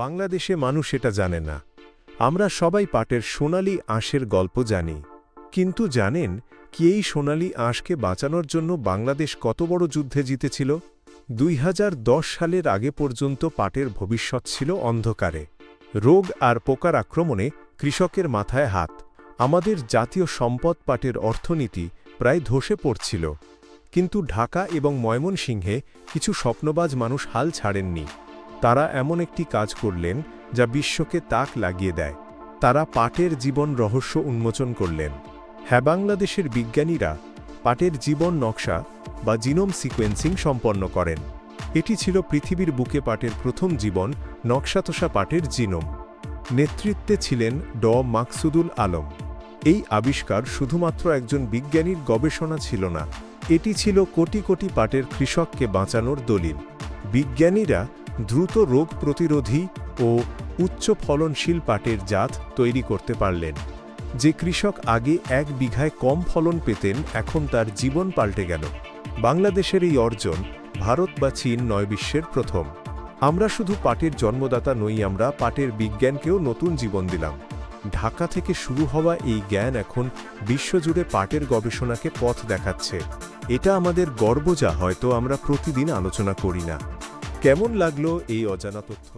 বাংলাদেশে মানুষ এটা জানে না। আমরা সবাই পাটের সোনালী আঁশের গল্প জানি, কিন্তু জানেন কি এই সোনালী আঁশকে বাঁচানোর জন্য বাংলাদেশ কত বড় যুদ্ধে জিতেছিল? ২০১০ সালের আগে পর্যন্ত পাটের ভবিষ্যৎ ছিল অন্ধকারে। রোগ আর পোকার আক্রমণে কৃষকের মাথায় হাত। আমাদের জাতীয় সম্পদ পাটের অর্থনীতি প্রায় ধসে পড়ছিল। কিন্তু ঢাকা এবং ময়মনসিংহে কিছু স্বপ্নবাজ মানুষ হাল ছাড়েননি। তারা এমন একটি কাজ করলেন যা বিশ্বকে তাক লাগিয়ে দেয়। তারা পাটের জীবন রহস্য উন্মোচন করলেন। হ্যাঁ, বাংলাদেশের বিজ্ঞানীরা পাটের জীবন নকশা বা জিনোম সিকোয়েন্সিং সম্পন্ন করেন। এটি ছিল পৃথিবীর বুকে পাটের প্রথম জীবন নকশাতসা পাটের জিনোম। নেতৃত্বে ছিলেন মাকসুদুল আলম। এই আবিষ্কার শুধুমাত্র একজন বিজ্ঞানীর গবেষণা ছিল না, এটি ছিল কোটি কোটি পাটের কৃষককে বাঁচানোর দলিল। বিজ্ঞানীরা দ্রুত রোগ প্রতিরোধী ও উচ্চ ফলনশীল পাটের জাত তৈরি করতে পারলেন। যে কৃষক আগে ১ বিঘায় কম ফলন পেতেন, এখন তার জীবন পাল্টে গেল। বাংলাদেশের এই অর্জন ভারত বা চীন নয়, বিশ্বের প্রথম। আমরা শুধু পাটের জন্মদাতা নই, আমরা পাটের বিজ্ঞানকেও নতুন জীবন দিলাম। ঢাকা থেকে শুরু হওয়া এই জ্ঞান এখন বিশ্বজুড়ে পাটের গবেষণাকে পথ দেখাচ্ছে। এটা আমাদের গর্ব, যা হয়তো আমরা প্রতিদিন আলোচনা করি না। কেমন লাগলো এই অজানা তথ্য?